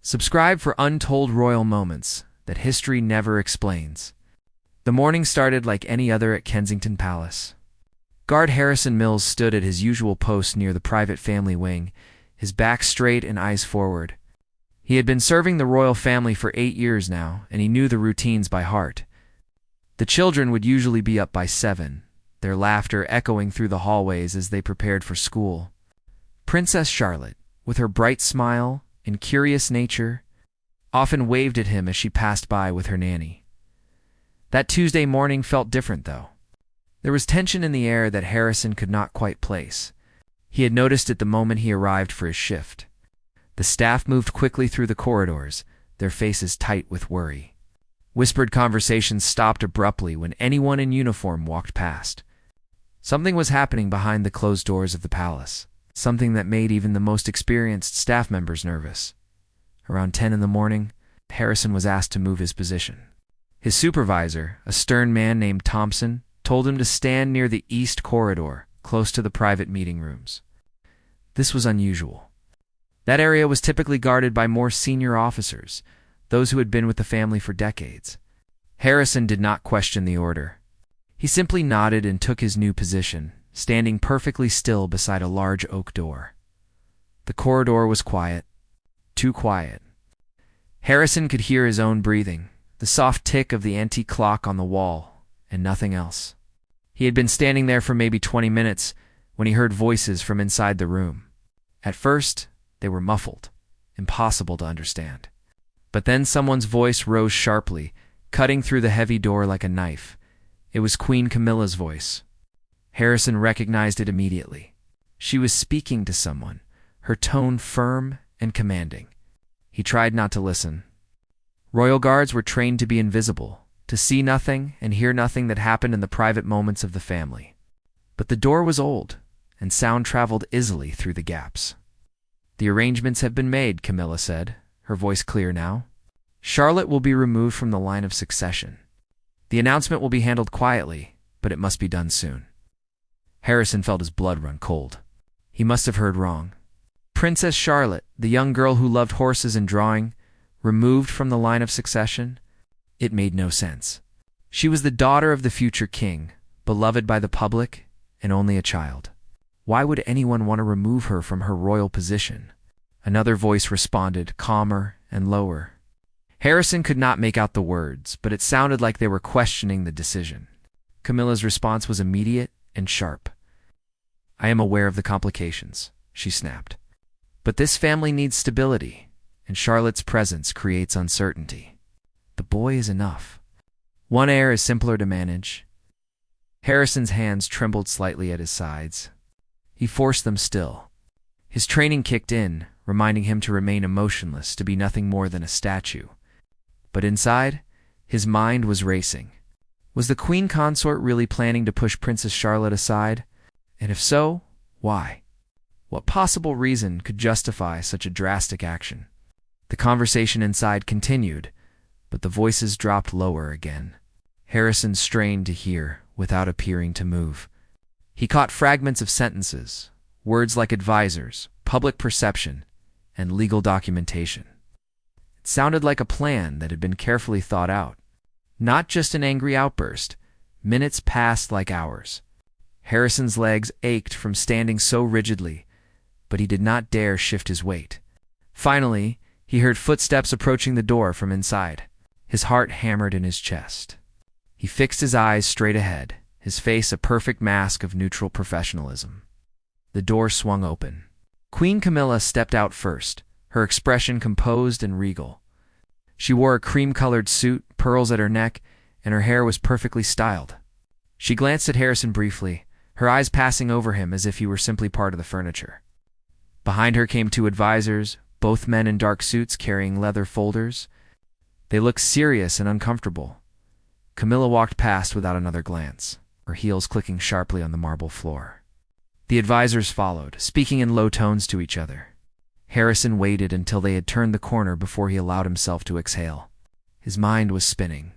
Subscribe for untold royal moments that history never explains. The morning started like any other at Kensington Palace. Guard Harrison Mills stood at his usual post near the private family wing, his back straight and eyes forward. He had been serving the royal family for 8 years now, and he knew the routines by heart. The children would usually be up by 7, their laughter echoing through the hallways as they prepared for school. Princess Charlotte, with her bright smile and curious nature, often waved at him as she passed by with her nanny. That Tuesday morning felt different, though. There was tension in the air that Harrison could not quite place. He had noticed it the moment he arrived for his shift. The staff moved quickly through the corridors, their faces tight with worry. Whispered conversations stopped abruptly when anyone in uniform walked past. Something was happening behind the closed doors of the palace, something that made even the most experienced staff members nervous. Around 10 in the morning, Harrison was asked to move his position. His supervisor, a stern man named Thompson, told him to stand near the east corridor, close to the private meeting rooms. This was unusual. That area was typically guarded by more senior officers, those who had been with the family for decades. Harrison did not question the order. He simply nodded and took his new position, standing perfectly still beside a large oak door. The corridor was quiet, too quiet. Harrison could hear his own breathing, the soft tick of the antique clock on the wall, and nothing else. He had been standing there for maybe 20 minutes when he heard voices from inside the room. At first, they were muffled, impossible to understand. But then someone's voice rose sharply, cutting through the heavy door like a knife. It was Queen Camilla's voice. Harrison recognized it immediately. She was speaking to someone, her tone firm and commanding. He tried not to listen. Royal guards were trained to be invisible, to see nothing and hear nothing that happened in the private moments of the family. But the door was old, and sound traveled easily through the gaps. "The arrangements have been made," Camilla said, her voice clear now. "Charlotte will be removed from the line of succession. The announcement will be handled quietly, but it must be done soon." Harrison felt his blood run cold. He must have heard wrong. Princess Charlotte, the young girl who loved horses and drawing, removed from the line of succession? It made no sense. She was the daughter of the future king, beloved by the public, and only a child. Why would anyone want to remove her from her royal position? Another voice responded, calmer and lower. Harrison could not make out the words, but it sounded like they were questioning the decision. Camilla's response was immediate and sharp. "I am aware of the complications," she snapped. "But this family needs stability, and Charlotte's presence creates uncertainty. The boy is enough. One heir is simpler to manage." Harrison's hands trembled slightly at his sides. He forced them still. His training kicked in, reminding him to remain emotionless, to be nothing more than a statue. But inside, his mind was racing. Was the queen consort really planning to push Princess Charlotte aside? And if so, why? What possible reason could justify such a drastic action? The conversation inside continued, but the voices dropped lower again. Harrison strained to hear without appearing to move. He caught fragments of sentences, words like advisors, public perception, and legal documentation. It sounded like a plan that had been carefully thought out. Not just an angry outburst. Minutes passed like hours. Harrison's legs ached from standing so rigidly, but he did not dare shift his weight. Finally, he heard footsteps approaching the door from inside. His heart hammered in his chest. He fixed his eyes straight ahead, his face a perfect mask of neutral professionalism. The door swung open. Queen Camilla stepped out first, her expression composed and regal. She wore a cream-colored suit, pearls at her neck, and her hair was perfectly styled. She glanced at Harrison briefly, her eyes passing over him as if he were simply part of the furniture. Behind her came 2 advisors, both men in dark suits carrying leather folders. They looked serious and uncomfortable. Camilla walked past without another glance, her heels clicking sharply on the marble floor. The advisors followed, speaking in low tones to each other. Harrison waited until they had turned the corner before he allowed himself to exhale. His mind was spinning.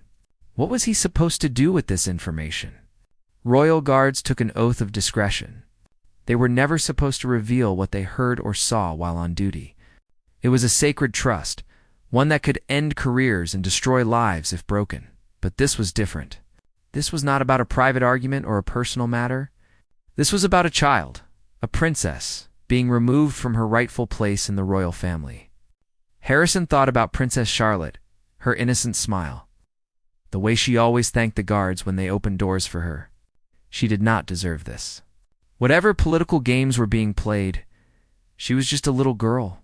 What was he supposed to do with this information? Royal guards took an oath of discretion. They were never supposed to reveal what they heard or saw while on duty. It was a sacred trust, one that could end careers and destroy lives if broken. But this was different. This was not about a private argument or a personal matter. This was about a child, a princess, being removed from her rightful place in the royal family. Harrison thought about Princess Charlotte, her innocent smile, the way she always thanked the guards when they opened doors for her. She did not deserve this. Whatever political games were being played, she was just a little girl.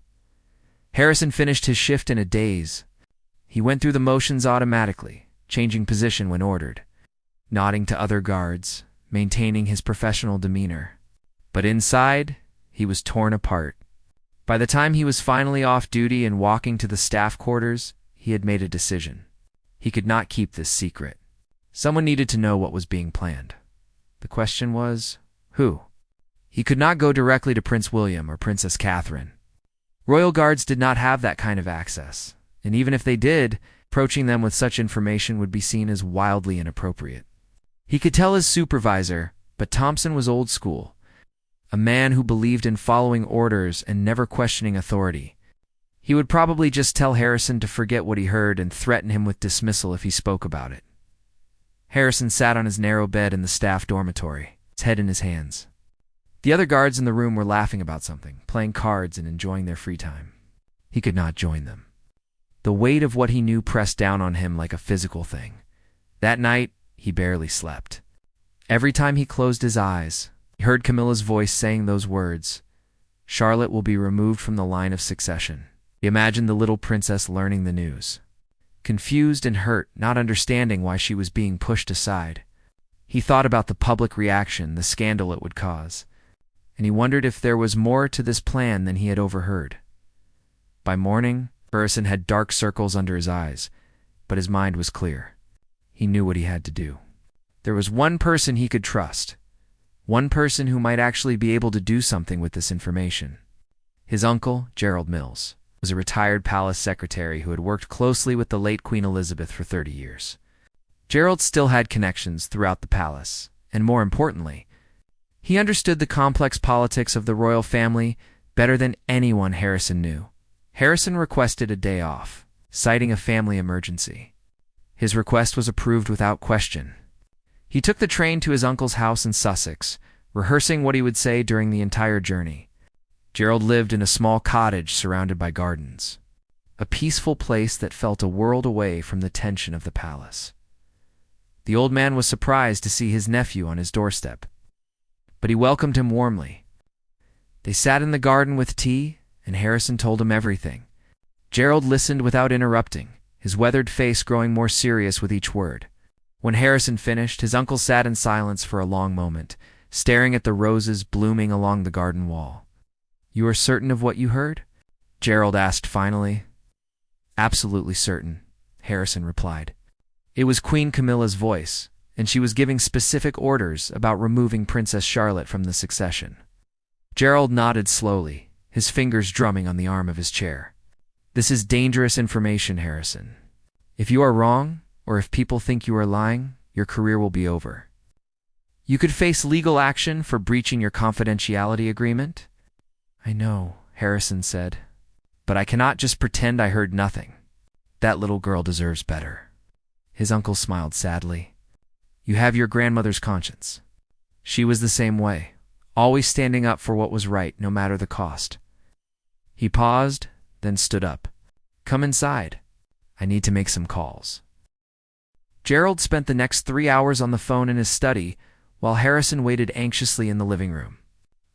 Harrison finished his shift in a daze. He went through the motions automatically, changing position when ordered, nodding to other guards, maintaining his professional demeanor. But inside, he was torn apart. By the time he was finally off duty and walking to the staff quarters, he had made a decision. He could not keep this secret. Someone needed to know what was being planned. The question was, who? He could not go directly to Prince William or Princess Catherine. Royal guards did not have that kind of access, and even if they did, approaching them with such information would be seen as wildly inappropriate. He could tell his supervisor, but Thompson was old school, a man who believed in following orders and never questioning authority. He would probably just tell Harrison to forget what he heard and threaten him with dismissal if he spoke about it. Harrison sat on his narrow bed in the staff dormitory, his head in his hands. The other guards in the room were laughing about something, playing cards and enjoying their free time. He could not join them. The weight of what he knew pressed down on him like a physical thing. That night, he barely slept. Every time he closed his eyes, he heard Camilla's voice saying those words, "Charlotte will be removed from the line of succession." He imagined the little princess learning the news, confused and hurt, not understanding why she was being pushed aside. He thought about the public reaction, the scandal it would cause, and he wondered if there was more to this plan than he had overheard. By morning, Harrison had dark circles under his eyes, but his mind was clear. He knew what he had to do. There was one person he could trust, one person who might actually be able to do something with this information. His uncle, Gerald Mills, was a retired palace secretary who had worked closely with the late Queen Elizabeth for 30 years. Gerald still had connections throughout the palace, and more importantly, he understood the complex politics of the royal family better than anyone Harrison knew. Harrison requested a day off, citing a family emergency. His request was approved without question. He took the train to his uncle's house in Sussex, rehearsing what he would say during the entire journey. Gerald lived in a small cottage surrounded by gardens, a peaceful place that felt a world away from the tension of the palace. The old man was surprised to see his nephew on his doorstep, but he welcomed him warmly. They sat in the garden with tea, and Harrison told him everything. Gerald listened without interrupting, his weathered face growing more serious with each word. When Harrison finished, his uncle sat in silence for a long moment, staring at the roses blooming along the garden wall. "You are certain of what you heard?" Gerald asked finally. "Absolutely certain," Harrison replied. It was Queen Camilla's voice, and she was giving specific orders about removing Princess Charlotte from the succession. Gerald nodded slowly, his fingers drumming on the arm of his chair. "This is dangerous information, Harrison. If you are wrong, or if people think you are lying, your career will be over. You could face legal action for breaching your confidentiality agreement." "I know," Harrison said, "but I cannot just pretend I heard nothing. That little girl deserves better." His uncle smiled sadly. "You have your grandmother's conscience. She was the same way, always standing up for what was right, no matter the cost." He paused, then stood up. "Come inside. I need to make some calls." Gerald spent the next 3 hours on the phone in his study, while Harrison waited anxiously in the living room.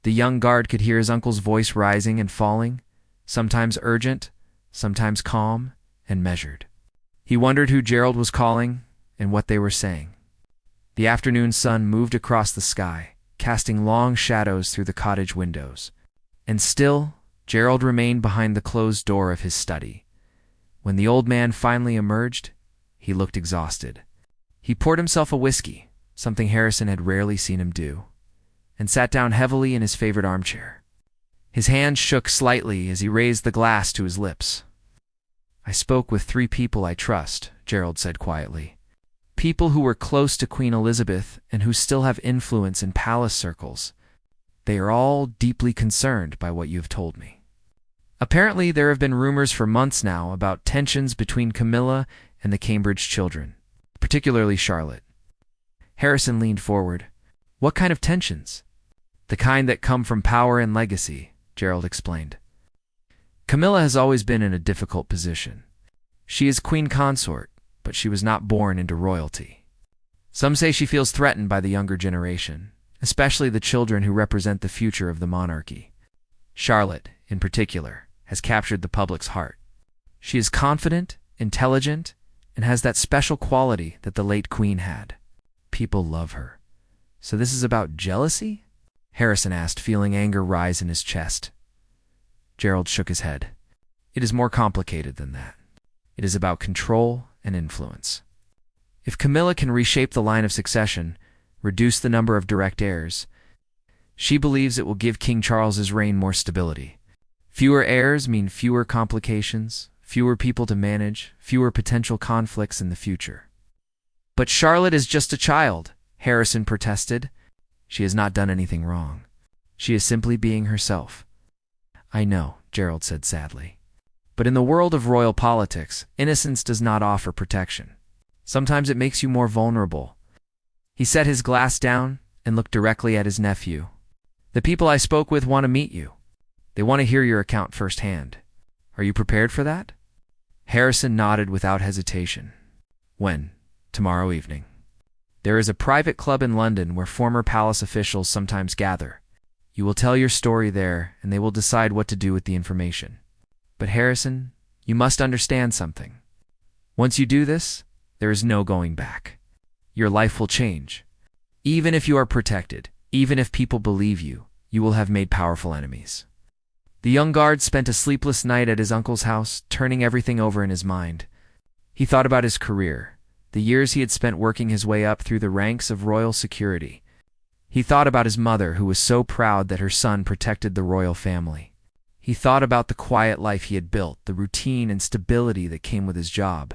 The young guard could hear his uncle's voice rising and falling, sometimes urgent, sometimes calm and measured. He wondered who Gerald was calling and what they were saying. The afternoon sun moved across the sky, casting long shadows through the cottage windows. And still, Gerald remained behind the closed door of his study. When the old man finally emerged, he looked exhausted. He poured himself a whiskey, something Harrison had rarely seen him do, and sat down heavily in his favorite armchair. His hand shook slightly as he raised the glass to his lips. "I spoke with 3 people I trust," Gerald said quietly. "People who were close to Queen Elizabeth and who still have influence in palace circles. They are all deeply concerned by what you have told me." Apparently, there have been rumors for months now about tensions between Camilla and the Cambridge children, particularly Charlotte. Harrison leaned forward. What kind of tensions? The kind that come from power and legacy, Gerald explained. Camilla has always been in a difficult position. She is queen consort, but she was not born into royalty. Some say she feels threatened by the younger generation, especially the children who represent the future of the monarchy. Charlotte, in particular, has captured the public's heart. She is confident, intelligent, and has that special quality that the late queen had. People love her. So this is about jealousy? Harrison asked, feeling anger rise in his chest. Gerald shook his head. It is more complicated than that. It is about control and influence. If Camilla can reshape the line of succession, reduce the number of direct heirs, she believes it will give King Charles's reign more stability. Fewer heirs mean fewer complications, fewer people to manage, fewer potential conflicts in the future. But Charlotte is just a child, Harrison protested. She has not done anything wrong. She is simply being herself. I know, Gerald said sadly. But in the world of royal politics, innocence does not offer protection. Sometimes it makes you more vulnerable. He set his glass down and looked directly at his nephew. The people I spoke with want to meet you. They want to hear your account firsthand. Are you prepared for that? Harrison nodded without hesitation. When? Tomorrow evening. There is a private club in London where former palace officials sometimes gather. You will tell your story there, and they will decide what to do with the information. But Harrison, you must understand something. Once you do this, there is no going back. Your life will change. Even if you are protected, even if people believe you, you will have made powerful enemies. The young guard spent a sleepless night at his uncle's house, turning everything over in his mind. He thought about his career, the years he had spent working his way up through the ranks of royal security. He thought about his mother, who was so proud that her son protected the royal family. He thought about the quiet life he had built, the routine and stability that came with his job.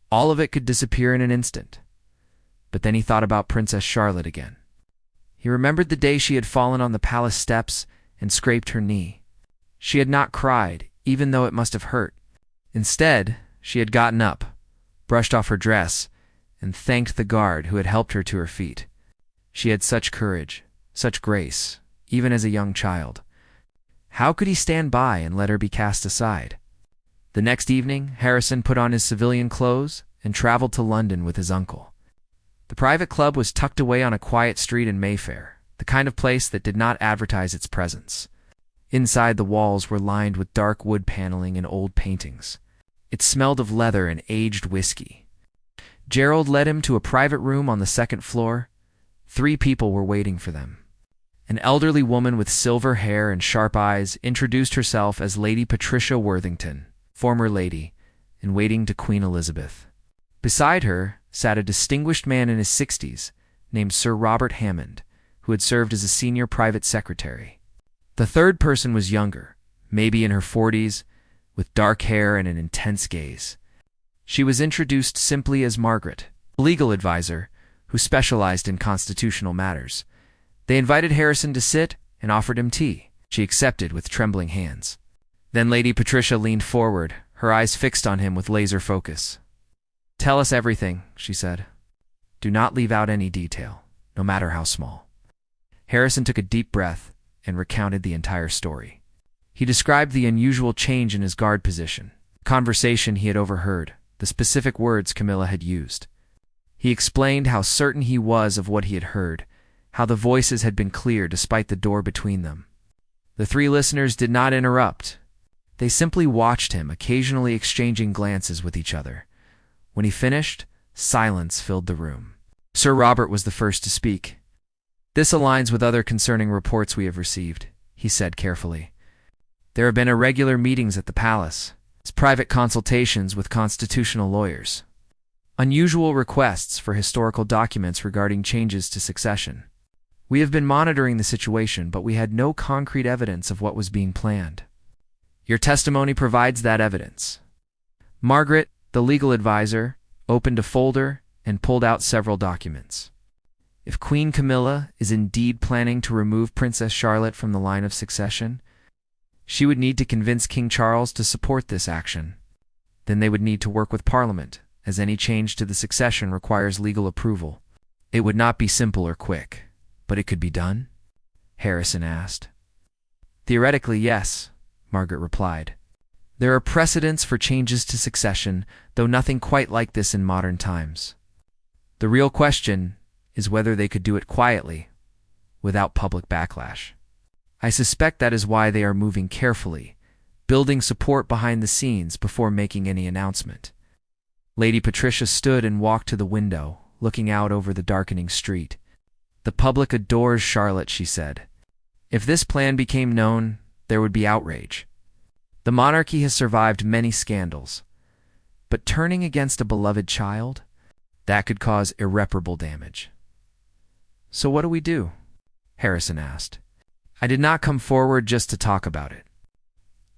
All of it could disappear in an instant. But then he thought about Princess Charlotte again. He remembered the day she had fallen on the palace steps and scraped her knee. She had not cried, even though it must have hurt. Instead, she had gotten up, brushed off her dress, and thanked the guard who had helped her to her feet. She had such courage, such grace, even as a young child. How could he stand by and let her be cast aside? The next evening, Harrison put on his civilian clothes and traveled to London with his uncle. The private club was tucked away on a quiet street in Mayfair, the kind of place that did not advertise its presence. Inside, the walls were lined with dark wood paneling and old paintings. It smelled of leather and aged whiskey. Gerald led him to a private room on the second floor. 3 people were waiting for them. An elderly woman with silver hair and sharp eyes introduced herself as Lady Patricia Worthington, former lady, in waiting to Queen Elizabeth. Beside her sat a distinguished man in his 60s named Sir Robert Hammond, who had served as a senior private secretary. The third person was younger, maybe in her 40s, with dark hair and an intense gaze. She was introduced simply as Margaret, a legal advisor who specialized in constitutional matters. They invited Harrison to sit and offered him tea. She accepted with trembling hands. Then Lady Patricia leaned forward, her eyes fixed on him with laser focus. "Tell us everything," she said. "Do not leave out any detail, no matter how small." Harrison took a deep breath and recounted the entire story. He described the unusual change in his guard position, the conversation he had overheard, the specific words Camilla had used. He explained how certain he was of what he had heard, how the voices had been clear despite the door between them. The 3 listeners did not interrupt. They simply watched him, occasionally exchanging glances with each other. When he finished, silence filled the room. Sir Robert was the first to speak. "This aligns with other concerning reports we have received," he said carefully. "There have been irregular meetings at the palace, private consultations with constitutional lawyers, unusual requests for historical documents regarding changes to succession. We have been monitoring the situation, but we had no concrete evidence of what was being planned. Your testimony provides that evidence." Margaret, the legal advisor, opened a folder and pulled out several documents. If Queen Camilla is indeed planning to remove Princess Charlotte from the line of succession, She would need to convince King Charles to support this action. Then they would need to work with Parliament, as any change to the succession requires legal approval. It would not be simple or quick, but it could be done? Harrison asked. Theoretically, yes, Margaret replied. There are precedents for changes to succession, though nothing quite like this in modern times. The real question is whether they could do it quietly, without public backlash. I suspect that is why they are moving carefully, building support behind the scenes before making any announcement. Lady Patricia stood and walked to the window, looking out over the darkening street. The public adores Charlotte, she said. If this plan became known, there would be outrage. The monarchy has survived many scandals, but turning against a beloved child? That could cause irreparable damage. So what do we do? Harrison asked. I did not come forward just to talk about it.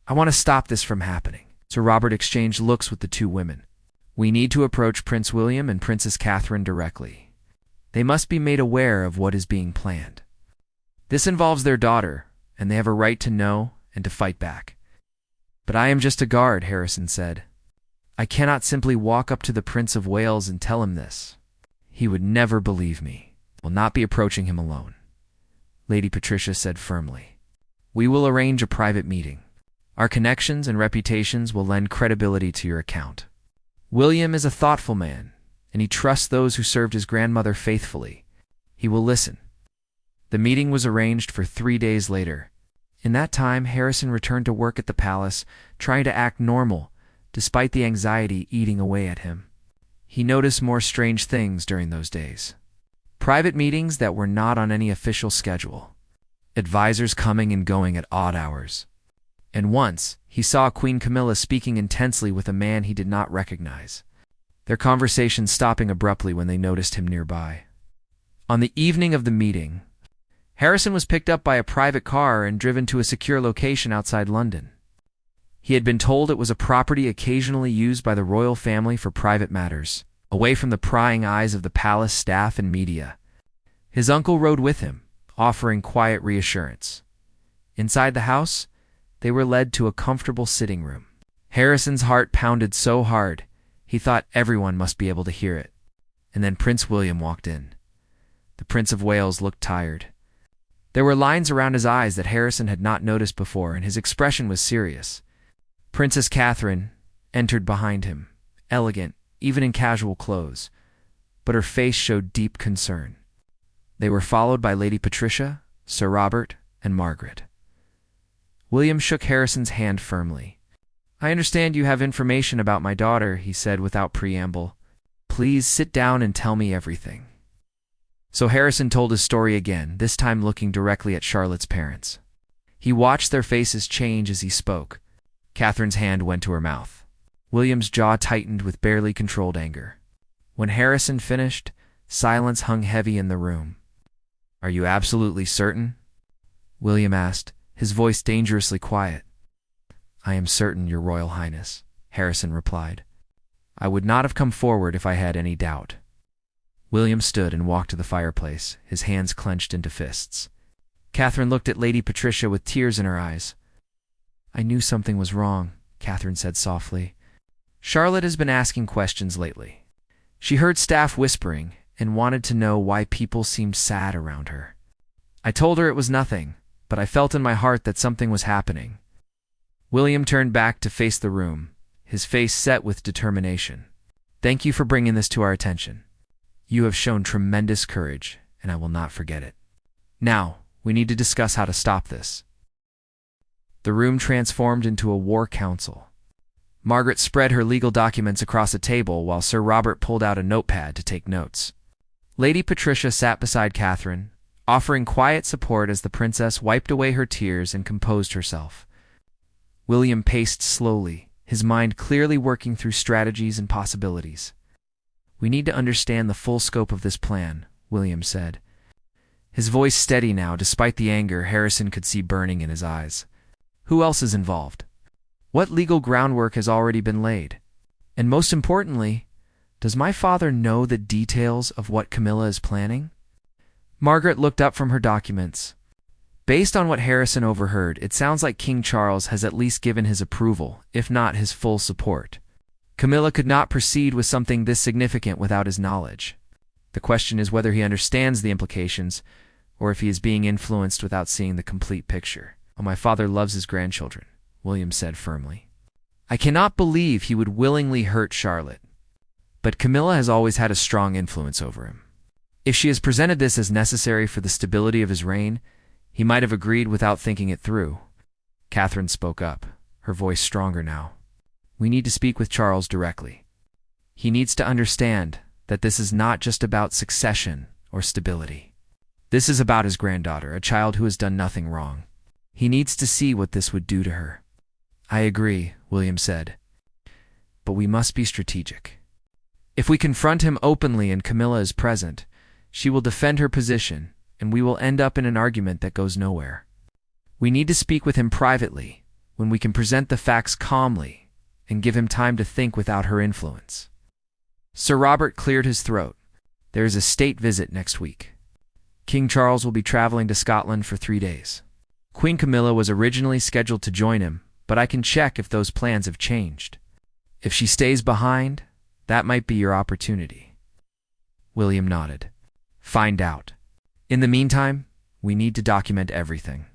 I want to stop this from happening. Sir Robert exchanged looks with the two women. We need to approach Prince William and Princess Catherine directly. They must be made aware of what is being planned. This involves their daughter, and they have a right to know and to fight back. But I am just a guard, Harrison said. I cannot simply walk up to the Prince of Wales and tell him this. He would never believe me. I will not be approaching him alone, Lady Patricia said firmly. We will arrange a private meeting. Our connections and reputations will lend credibility to your account. William is a thoughtful man, and he trusts those who served his grandmother faithfully. He will listen. The meeting was arranged for 3 days later. In that time, Harrison returned to work at the palace, trying to act normal, despite the anxiety eating away at him. He noticed more strange things during those days. Private meetings that were not on any official schedule. Advisors coming and going at odd hours. And once, he saw Queen Camilla speaking intensely with a man he did not recognize, their conversation stopping abruptly when they noticed him nearby. On the evening of the meeting, Harrison was picked up by a private car and driven to a secure location outside London. He had been told it was a property occasionally used by the royal family for private matters, away from the prying eyes of the palace staff and media. His uncle rode with him, offering quiet reassurance. Inside the house, they were led to a comfortable sitting room. Harrison's heart pounded so hard, he thought everyone must be able to hear it. And then Prince William walked in. The Prince of Wales looked tired. There were lines around his eyes that Harrison had not noticed before, and his expression was serious. Princess Catherine entered behind him, elegant, even in casual clothes, but her face showed deep concern. They were followed by Lady Patricia, Sir Robert, and Margaret. William shook Harrison's hand firmly. I understand you have information about my daughter, he said without preamble. Please sit down and tell me everything. So Harrison told his story again, this time looking directly at Charlotte's parents. He watched their faces change as he spoke. Catherine's hand went to her mouth. William's jaw tightened with barely controlled anger. When Harrison finished, silence hung heavy in the room. Are you absolutely certain? William asked, his voice dangerously quiet. I am certain, Your Royal Highness, Harrison replied. I would not have come forward if I had any doubt. William stood and walked to the fireplace, his hands clenched into fists. Catherine looked at Lady Patricia with tears in her eyes. I knew something was wrong, Catherine said softly. Charlotte has been asking questions lately. She heard staff whispering and wanted to know why people seemed sad around her. I told her it was nothing, but I felt in my heart that something was happening. William turned back to face the room, his face set with determination. Thank you for bringing this to our attention. You have shown tremendous courage, and I will not forget it. Now, we need to discuss how to stop this. The room transformed into a war council. Margaret spread her legal documents across a table while Sir Robert pulled out a notepad to take notes. Lady Patricia sat beside Catherine, offering quiet support as the princess wiped away her tears and composed herself. William paced slowly, his mind clearly working through strategies and possibilities. We need to understand the full scope of this plan, William said. His voice steady now, despite the anger Harrison could see burning in his eyes. Who else is involved? What legal groundwork has already been laid? And most importantly, does my father know the details of what Camilla is planning? Margaret looked up from her documents. Based on what Harrison overheard, it sounds like King Charles has at least given his approval, if not his full support. Camilla could not proceed with something this significant without his knowledge. The question is whether he understands the implications, or if he is being influenced without seeing the complete picture. "Oh, my father loves his grandchildren," William said firmly. "I cannot believe he would willingly hurt Charlotte. But Camilla has always had a strong influence over him. If she has presented this as necessary for the stability of his reign, he might have agreed without thinking it through." Catherine spoke up, her voice stronger now. "We need to speak with Charles directly. He needs to understand that this is not just about succession or stability. This is about his granddaughter, a child who has done nothing wrong. He needs to see what this would do to her." "I agree," William said. "But we must be strategic. If we confront him openly and Camilla is present, she will defend her position, and we will end up in an argument that goes nowhere. We need to speak with him privately, when we can present the facts calmly and give him time to think without her influence." Sir Robert cleared his throat. "There is a state visit next week. King Charles will be traveling to Scotland for 3 days. Queen Camilla was originally scheduled to join him, but I can check if those plans have changed. If she stays behind, that might be your opportunity." William nodded. "Find out. In the meantime, we need to document everything.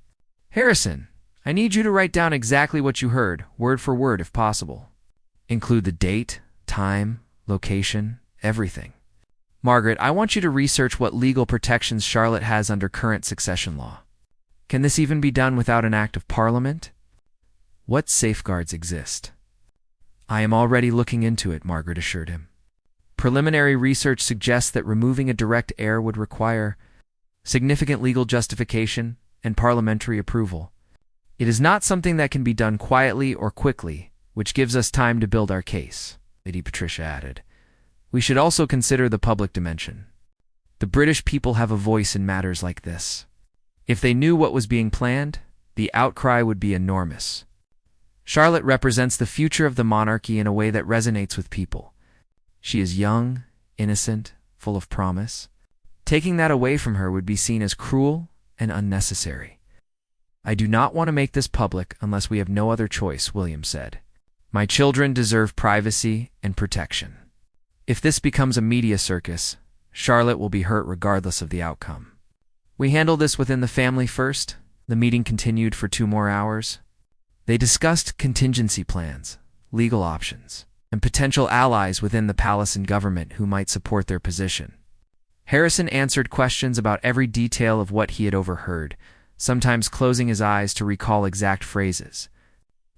Harrison, I need you to write down exactly what you heard, word for word if possible. Include the date, time, location, everything. Margaret, I want you to research what legal protections Charlotte has under current succession law. Can this even be done without an act of Parliament? What safeguards exist?" "I am already looking into it," Margaret assured him. "Preliminary research suggests that removing a direct heir would require significant legal justification and parliamentary approval. It is not something that can be done quietly or quickly, which gives us time to build our case," Lady Patricia added. "We should also consider the public dimension. The British people have a voice in matters like this. If they knew what was being planned, the outcry would be enormous. Charlotte represents the future of the monarchy in a way that resonates with people. She is young, innocent, full of promise. Taking that away from her would be seen as cruel and unnecessary. I do not want to make this public unless we have no other choice," William said. "My children deserve privacy and protection. If this becomes a media circus, Charlotte will be hurt regardless of the outcome. We handle this within the family first." The meeting continued for 2 more hours. They discussed contingency plans, legal options, and potential allies within the palace and government who might support their position. Harrison answered questions about every detail of what he had overheard, sometimes closing his eyes to recall exact phrases.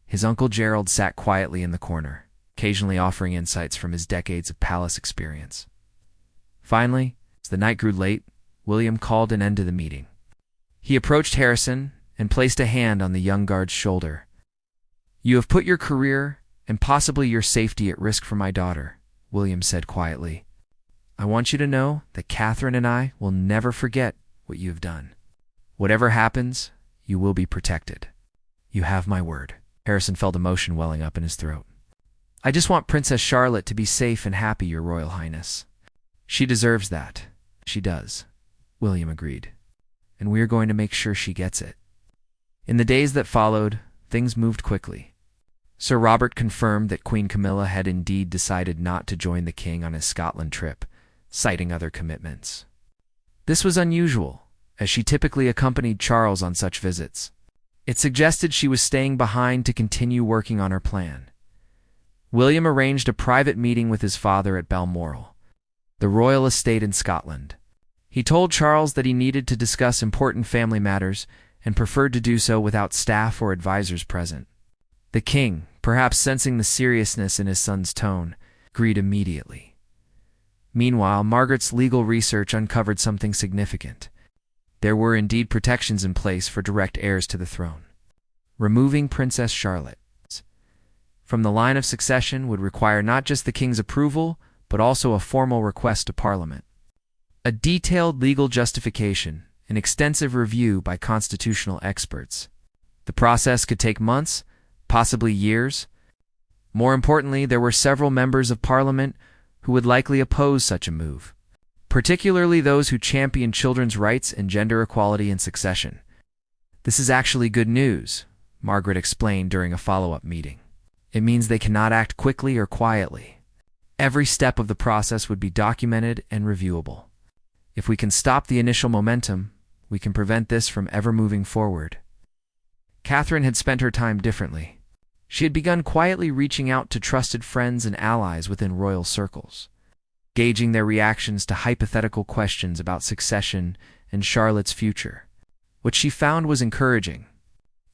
His uncle Gerald sat quietly in the corner, occasionally offering insights from his decades of palace experience. Finally, as the night grew late, William called an end to the meeting. He approached Harrison and placed a hand on the young guard's shoulder. "You have put your career and possibly your safety at risk for my daughter," William said quietly. "I want you to know that Catherine and I will never forget what you have done. Whatever happens, you will be protected. You have my word." Harrison felt emotion welling up in his throat. "I just want Princess Charlotte to be safe and happy, Your Royal Highness." "She deserves that." "She does," William agreed. "And we are going to make sure she gets it." In the days that followed, things moved quickly. Sir Robert confirmed that Queen Camilla had indeed decided not to join the king on his Scotland trip, citing other commitments. This was unusual, as she typically accompanied Charles on such visits. It suggested she was staying behind to continue working on her plan. William arranged a private meeting with his father at Balmoral, the royal estate in Scotland. He told Charles that he needed to discuss important family matters and preferred to do so without staff or advisors present. The king, perhaps sensing the seriousness in his son's tone, agreed immediately. Meanwhile, Margaret's legal research uncovered something significant. There were indeed protections in place for direct heirs to the throne. Removing Princess Charlotte from the line of succession would require not just the king's approval, but also a formal request to Parliament. A detailed legal justification, an extensive review by constitutional experts. The process could take months, possibly years. More importantly, there were several members of Parliament who would likely oppose such a move, particularly those who championed children's rights and gender equality in succession. "This is actually good news," Margaret explained during a follow-up meeting. "It means they cannot act quickly or quietly. Every step of the process would be documented and reviewable. If we can stop the initial momentum, we can prevent this from ever moving forward." Catherine had spent her time differently. She had begun quietly reaching out to trusted friends and allies within royal circles, gauging their reactions to hypothetical questions about succession and Charlotte's future. What she found was encouraging.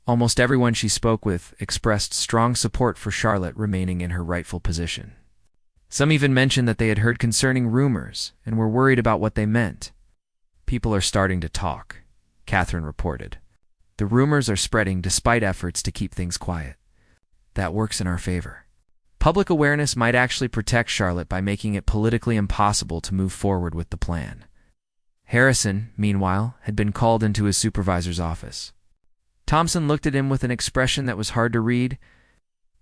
Almost everyone she spoke with expressed strong support for Charlotte remaining in her rightful position. Some even mentioned that they had heard concerning rumors and were worried about what they meant. "People are starting to talk," Catherine reported. "The rumors are spreading despite efforts to keep things quiet. That works in our favor. Public awareness might actually protect Charlotte by making it politically impossible to move forward with the plan." Harrison, meanwhile, had been called into his supervisor's office. Thompson looked at him with an expression that was hard to read.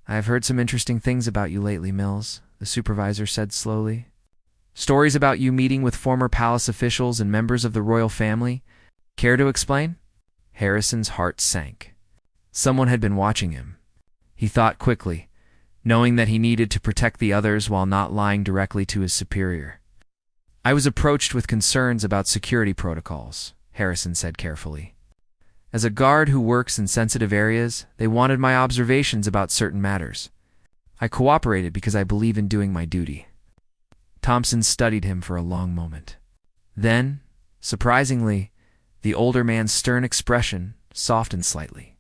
"I have heard some interesting things about you lately, Mills," the supervisor said slowly. "Stories about you meeting with former palace officials and members of the royal family. Care to explain?" Harrison's heart sank. Someone had been watching him. He thought quickly, knowing that he needed to protect the others while not lying directly to his superior. "I was approached with concerns about security protocols," Harrison said carefully. "As a guard who works in sensitive areas, they wanted my observations about certain matters. I cooperated because I believe in doing my duty." Thompson studied him for a long moment. Then, surprisingly, the older man's stern expression softened slightly.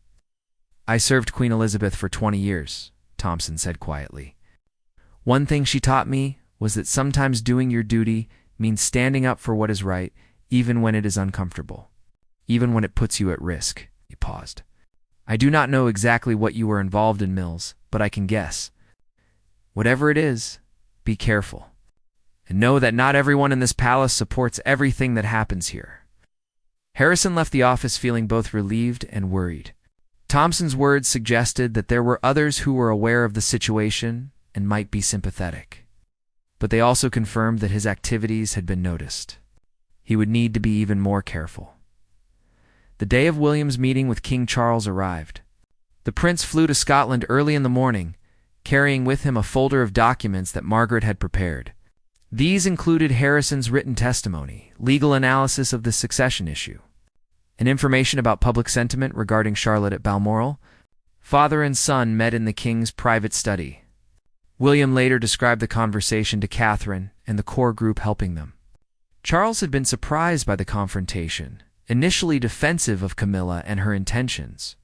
"I served Queen Elizabeth for 20 years, Thompson said quietly. "One thing she taught me was that sometimes doing your duty means standing up for what is right, even when it is uncomfortable, even when it puts you at risk." He paused. "I do not know exactly what you were involved in, Mills, but I can guess. Whatever it is, be careful. And know that not everyone in this palace supports everything that happens here." Harrison left the office feeling both relieved and worried. Thompson's words suggested that there were others who were aware of the situation and might be sympathetic. But they also confirmed that his activities had been noticed. He would need to be even more careful. The day of William's meeting with King Charles arrived. The prince flew to Scotland early in the morning, carrying with him a folder of documents that Margaret had prepared. These included Harrison's written testimony, legal analysis of the succession issue, and information about public sentiment regarding Charlotte at Balmoral. Father and son met in the king's private study. William later described the conversation to Catherine and the core group helping them. Charles had been surprised by the confrontation, initially defensive of Camilla and her intentions.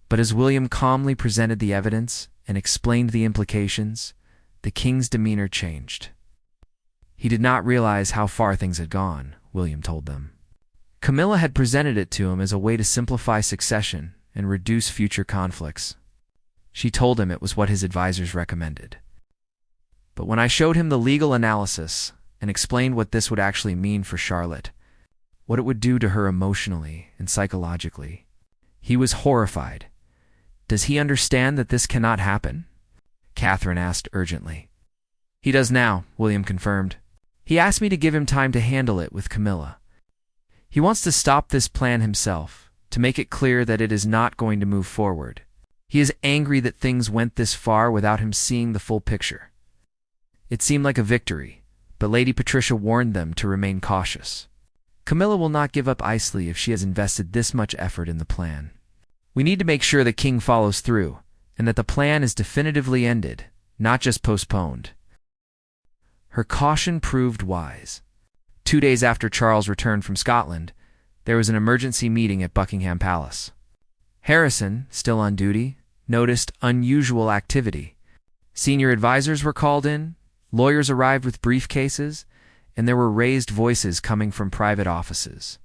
But as William calmly presented the evidence and explained the implications, the king's demeanor changed. He did not realize how far things had gone, William told them. Camilla had presented it to him as a way to simplify succession and reduce future conflicts. She told him it was what his advisors recommended. But when I showed him the legal analysis and explained what this would actually mean for Charlotte, what it would do to her emotionally and psychologically, he was horrified. "Does he understand that this cannot happen?" Catherine asked urgently. "He does now," William confirmed. "He asked me to give him time to handle it with Camilla. He wants to stop this plan himself, to make it clear that it is not going to move forward. He is angry that things went this far without him seeing the full picture." It seemed like a victory, but Lady Patricia warned them to remain cautious. "Camilla will not give up easily if she has invested this much effort in the plan. We need to make sure the king follows through, and that the plan is definitively ended, not just postponed." Her caution proved wise. 2 days after Charles returned from Scotland, there was an emergency meeting at Buckingham Palace. Harrison, still on duty, noticed unusual activity. Senior advisors were called in, lawyers arrived with briefcases, and there were raised voices coming from private offices.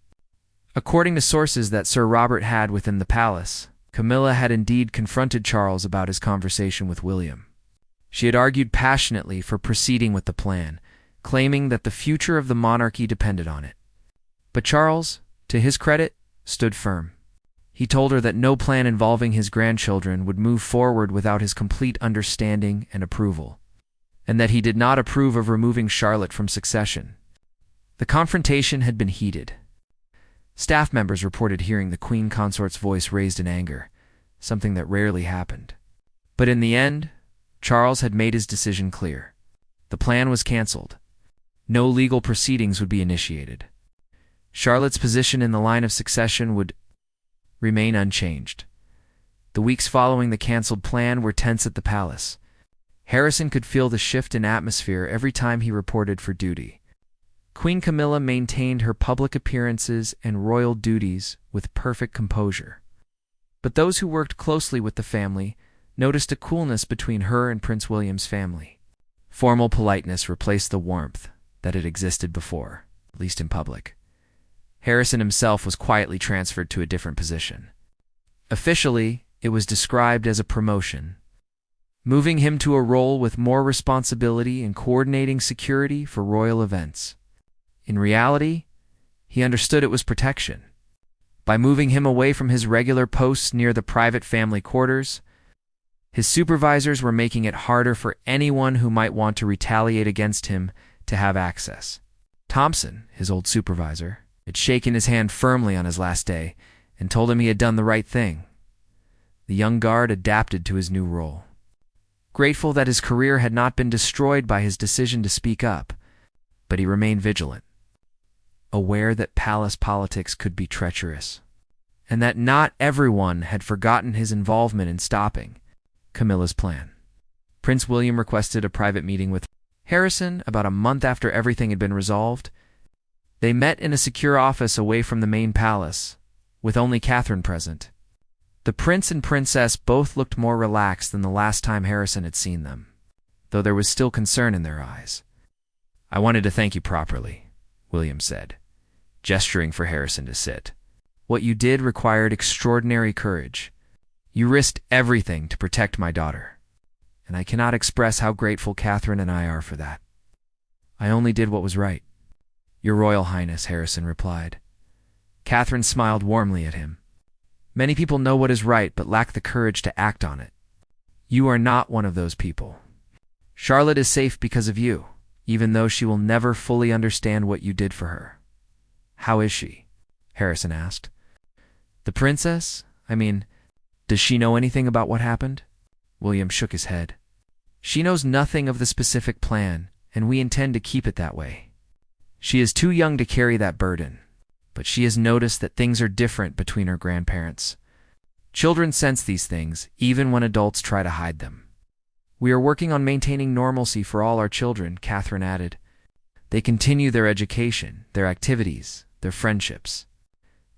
According to sources that Sir Robert had within the palace, Camilla had indeed confronted Charles about his conversation with William. She had argued passionately for proceeding with the plan, claiming that the future of the monarchy depended on it. But Charles, to his credit, stood firm. He told her that no plan involving his grandchildren would move forward without his complete understanding and approval, and that he did not approve of removing Charlotte from succession. The confrontation had been heated. Staff members reported hearing the queen consort's voice raised in anger, something that rarely happened. But in the end, Charles had made his decision clear. The plan was cancelled. No legal proceedings would be initiated. Charlotte's position in the line of succession would remain unchanged. The weeks following the cancelled plan were tense at the palace. Harrison could feel the shift in atmosphere every time he reported for duty. Queen Camilla maintained her public appearances and royal duties with perfect composure. But those who worked closely with the family noticed a coolness between her and Prince William's family. Formal politeness replaced the warmth that had existed before, at least in public. Harrison himself was quietly transferred to a different position. Officially, it was described as a promotion, moving him to a role with more responsibility in coordinating security for royal events. In reality, he understood it was protection. By moving him away from his regular posts near the private family quarters, his supervisors were making it harder for anyone who might want to retaliate against him to have access. Thompson, his old supervisor, had shaken his hand firmly on his last day and told him he had done the right thing. The young guard adapted to his new role. Grateful that his career had not been destroyed by his decision to speak up, but he remained vigilant, aware that palace politics could be treacherous, and that not everyone had forgotten his involvement in stopping Camilla's plan. Prince William requested a private meeting with Harrison about a month after everything had been resolved. They met in a secure office away from the main palace, with only Catherine present. The prince and princess both looked more relaxed than the last time Harrison had seen them, though there was still concern in their eyes. "I wanted to thank you properly," William said, gesturing for Harrison to sit. "What you did required extraordinary courage. You risked everything to protect my daughter, and I cannot express how grateful Catherine and I are for that. I only did what was right." "Your Royal Highness," Harrison replied. Catherine smiled warmly at him. "Many people know what is right but lack the courage to act on it. You are not one of those people. Charlotte is safe because of you, even though she will never fully understand what you did for her." "How is she?" Harrison asked. "The princess? Does she know anything about what happened?" William shook his head. "She knows nothing of the specific plan, and we intend to keep it that way. She is too young to carry that burden, but she has noticed that things are different between her grandparents. Children sense these things, even when adults try to hide them. We are working on maintaining normalcy for all our children," Catherine added. "They continue their education, their activities, their friendships.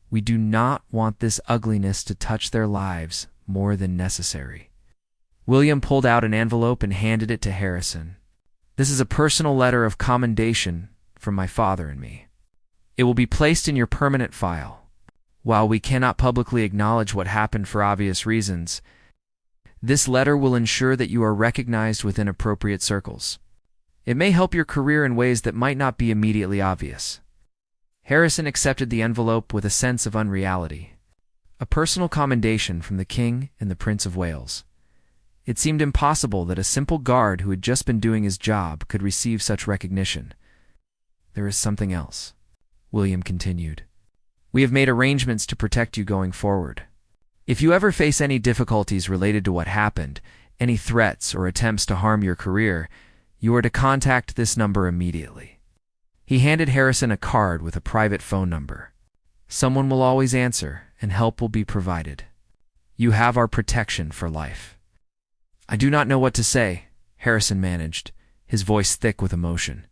We do not want this ugliness to touch their lives more than necessary." William pulled out an envelope and handed it to Harrison. "This is a personal letter of commendation from my father and me. It will be placed in your permanent file. While we cannot publicly acknowledge what happened for obvious reasons, this letter will ensure that you are recognized within appropriate circles. It may help your career in ways that might not be immediately obvious." Harrison accepted the envelope with a sense of unreality. A personal commendation from the King and the Prince of Wales. It seemed impossible that a simple guard who had just been doing his job could receive such recognition. "There is something else," William continued. "We have made arrangements to protect you going forward. If you ever face any difficulties related to what happened, any threats or attempts to harm your career, you are to contact this number immediately." He handed Harrison a card with a private phone number. "Someone will always answer, and help will be provided. You have our protection for life." "I do not know what to say," Harrison managed, his voice thick with emotion.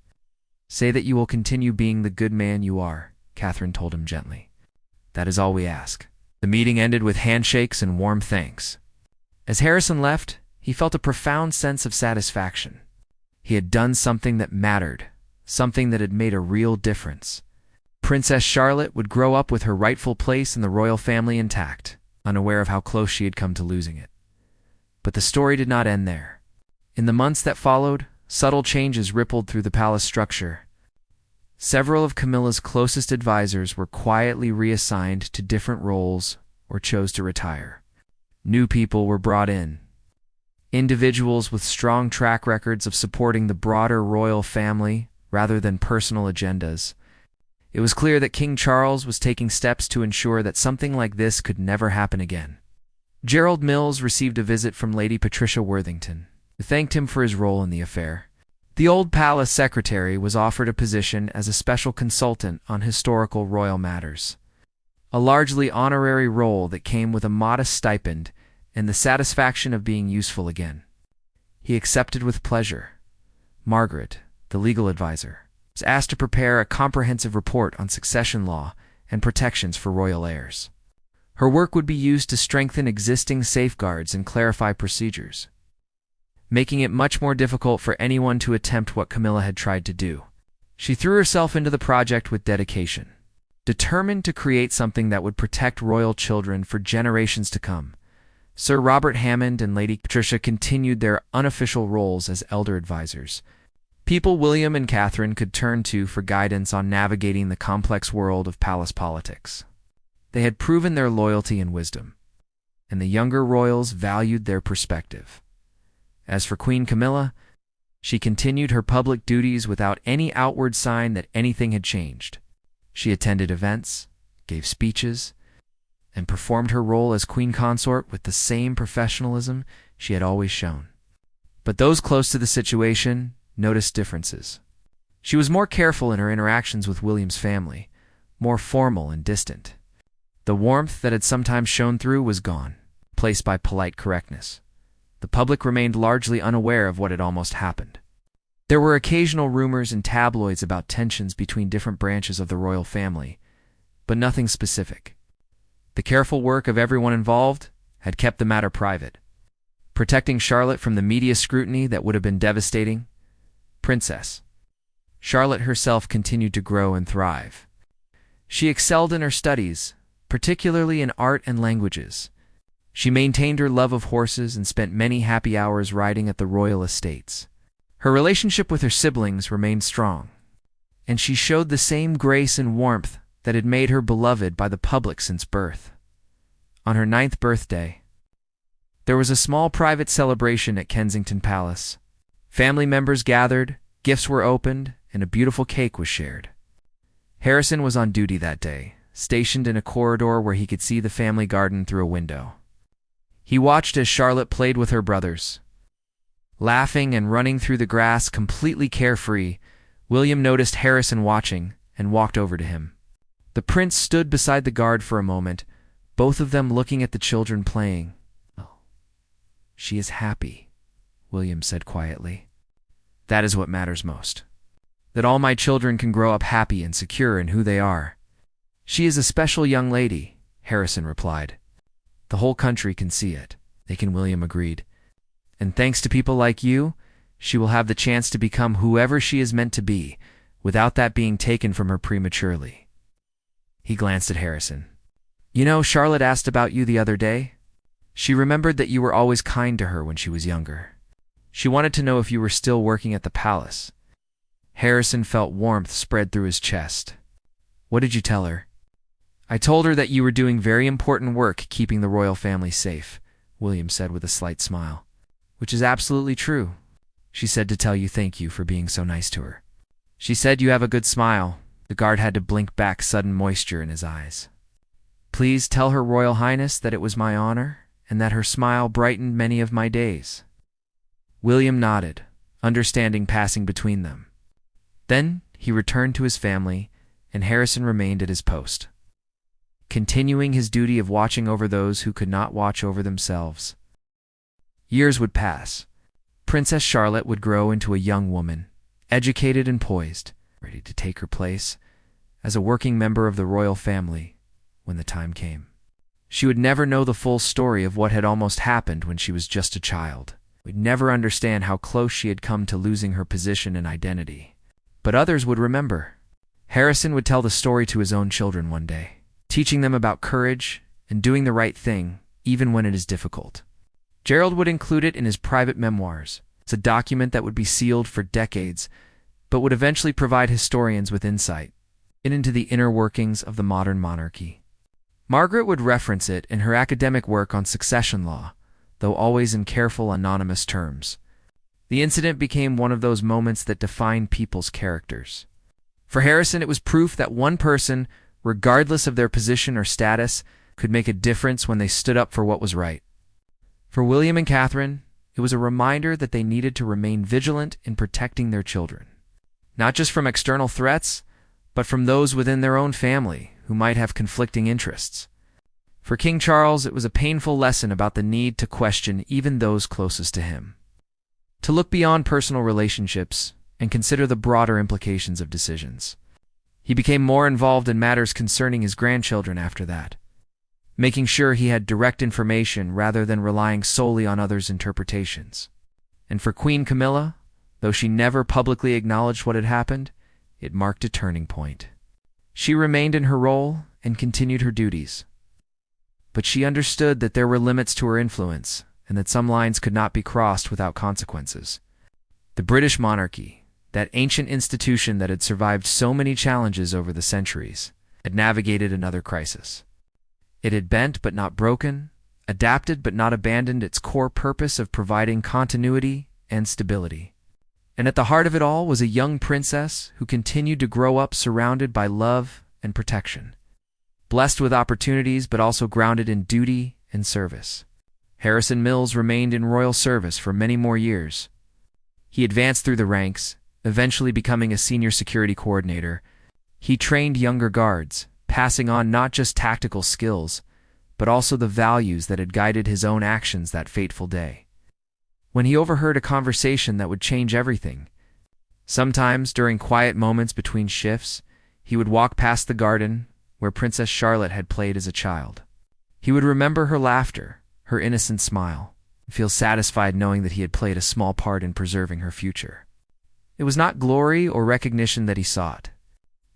"Say that you will continue being the good man you are," Catherine told him gently. "That is all we ask." The meeting ended with handshakes and warm thanks. As Harrison left, he felt a profound sense of satisfaction. He had done something that mattered, something that had made a real difference. Princess Charlotte would grow up with her rightful place in the royal family intact, unaware of how close she had come to losing it. But the story did not end there. In the months that followed, subtle changes rippled through the palace structure. Several of Camilla's closest advisors were quietly reassigned to different roles or chose to retire. New people were brought in. Individuals with strong track records of supporting the broader royal family rather than personal agendas. It was clear that King Charles was taking steps to ensure that something like this could never happen again. Gerald Mills received a visit from Lady Patricia Worthington, who thanked him for his role in the affair. The old palace secretary was offered a position as a special consultant on historical royal matters, a largely honorary role that came with a modest stipend and the satisfaction of being useful again. He accepted with pleasure. Margaret, the legal advisor, was asked to prepare a comprehensive report on succession law and protections for royal heirs. Her work would be used to strengthen existing safeguards and clarify procedures, making it much more difficult for anyone to attempt what Camilla had tried to do. She threw herself into the project with dedication, determined to create something that would protect royal children for generations to come. Sir Robert Hammond and Lady Patricia continued their unofficial roles as elder advisors, people William and Catherine could turn to for guidance on navigating the complex world of palace politics. They had proven their loyalty and wisdom, and the younger royals valued their perspective. As for Queen Camilla, she continued her public duties without any outward sign that anything had changed. She attended events, gave speeches, and performed her role as queen consort with the same professionalism she had always shown. But those close to the situation noticed differences. She was more careful in her interactions with William's family, more formal and distant. The warmth that had sometimes shone through was gone, replaced by polite correctness. The public remained largely unaware of what had almost happened. There were occasional rumors in tabloids about tensions between different branches of the royal family, but nothing specific. The careful work of everyone involved had kept the matter private, protecting Charlotte from the media scrutiny that would have been devastating. Princess Charlotte herself continued to grow and thrive. She excelled in her studies, particularly in art and languages. She maintained her love of horses and spent many happy hours riding at the royal estates. Her relationship with her siblings remained strong, and she showed the same grace and warmth that had made her beloved by the public since birth. On her 9th birthday, there was a small private celebration at Kensington Palace. Family members gathered, gifts were opened, and a beautiful cake was shared. Harrison was on duty that day, stationed in a corridor where he could see the family garden through a window. He watched as Charlotte played with her brothers, laughing and running through the grass completely carefree. William noticed Harrison watching and walked over to him. The prince stood beside the guard for a moment, both of them looking at the children playing. "Oh, she is happy," William said quietly. "That is what matters most. That all my children can grow up happy and secure in who they are." "She is a special young lady," Harrison replied. "The whole country can see it," William agreed. "And thanks to people like you, she will have the chance to become whoever she is meant to be, without that being taken from her prematurely." He glanced at Harrison. "You know, Charlotte asked about you the other day. She remembered that you were always kind to her when she was younger. She wanted to know if you were still working at the palace." Harrison felt warmth spread through his chest. "What did you tell her?" "I told her that you were doing very important work keeping the royal family safe," William said with a slight smile. "Which is absolutely true. She said to tell you thank you for being so nice to her. She said you have a good smile." The guard had to blink back sudden moisture in his eyes. "Please tell Her Royal Highness that it was my honor, and that her smile brightened many of my days." William nodded, understanding passing between them. Then he returned to his family, and Harrison remained at his post, continuing his duty of watching over those who could not watch over themselves. Years would pass. Princess Charlotte would grow into a young woman, educated and poised, ready to take her place as a working member of the royal family when the time came. She would never know the full story of what had almost happened when she was just a child. Would never understand how close she had come to losing her position and identity. But others would remember. Harrison would tell the story to his own children one day, teaching them about courage and doing the right thing, even when it is difficult. Gerald would include it in his private memoirs. It's a document that would be sealed for decades, but would eventually provide historians with insight into the inner workings of the modern monarchy. Margaret would reference it in her academic work on succession law, though always in careful, anonymous terms. The incident became one of those moments that define people's characters. For Harrison, it was proof that one person, regardless of their position or status, could make a difference when they stood up for what was right. For William and Catherine, it was a reminder that they needed to remain vigilant in protecting their children, not just from external threats, but from those within their own family who might have conflicting interests. For King Charles, it was a painful lesson about the need to question even those closest to him, to look beyond personal relationships and consider the broader implications of decisions. He became more involved in matters concerning his grandchildren after that, making sure he had direct information rather than relying solely on others' interpretations. And for Queen Camilla, though she never publicly acknowledged what had happened, it marked a turning point. She remained in her role and continued her duties. But she understood that there were limits to her influence and that some lines could not be crossed without consequences. The British monarchy, that ancient institution that had survived so many challenges over the centuries, had navigated another crisis. It had bent but not broken, adapted but not abandoned its core purpose of providing continuity and stability. And at the heart of it all was a young princess who continued to grow up surrounded by love and protection, blessed with opportunities but also grounded in duty and service. Harrison Mills remained in royal service for many more years. He advanced through the ranks, eventually becoming a senior security coordinator. He trained younger guards, passing on not just tactical skills, but also the values that had guided his own actions that fateful day. When he overheard a conversation that would change everything, sometimes during quiet moments between shifts, he would walk past the garden where Princess Charlotte had played as a child. He would remember her laughter, her innocent smile, and feel satisfied knowing that he had played a small part in preserving her future. It was not glory or recognition that he sought.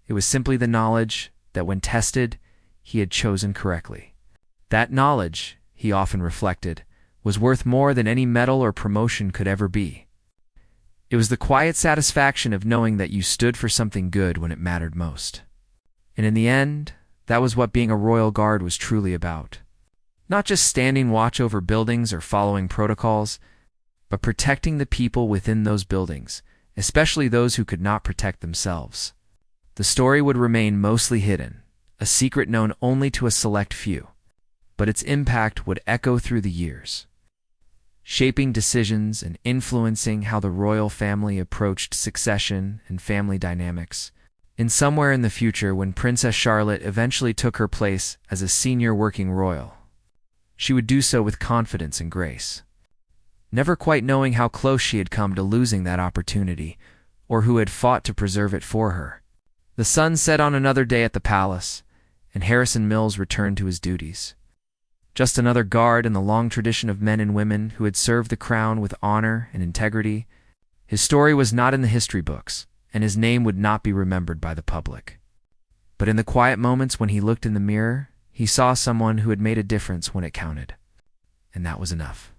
It was simply the knowledge that when tested, he had chosen correctly. That knowledge, he often reflected, was worth more than any medal or promotion could ever be. It was the quiet satisfaction of knowing that you stood for something good when it mattered most. And in the end, that was what being a royal guard was truly about. Not just standing watch over buildings or following protocols, but protecting the people within those buildings, especially those who could not protect themselves. The story would remain mostly hidden, a secret known only to a select few, but its impact would echo through the years, shaping decisions and influencing how the royal family approached succession and family dynamics. In somewhere in the future, when Princess Charlotte eventually took her place as a senior working royal, she would do so with confidence and grace, never quite knowing how close she had come to losing that opportunity or who had fought to preserve it for her. The sun set on another day at the palace, and Harrison Mills returned to his duties. Just another guard in the long tradition of men and women who had served the crown with honor and integrity. His story was not in the history books, and his name would not be remembered by the public. But in the quiet moments when he looked in the mirror, he saw someone who had made a difference when it counted. And that was enough.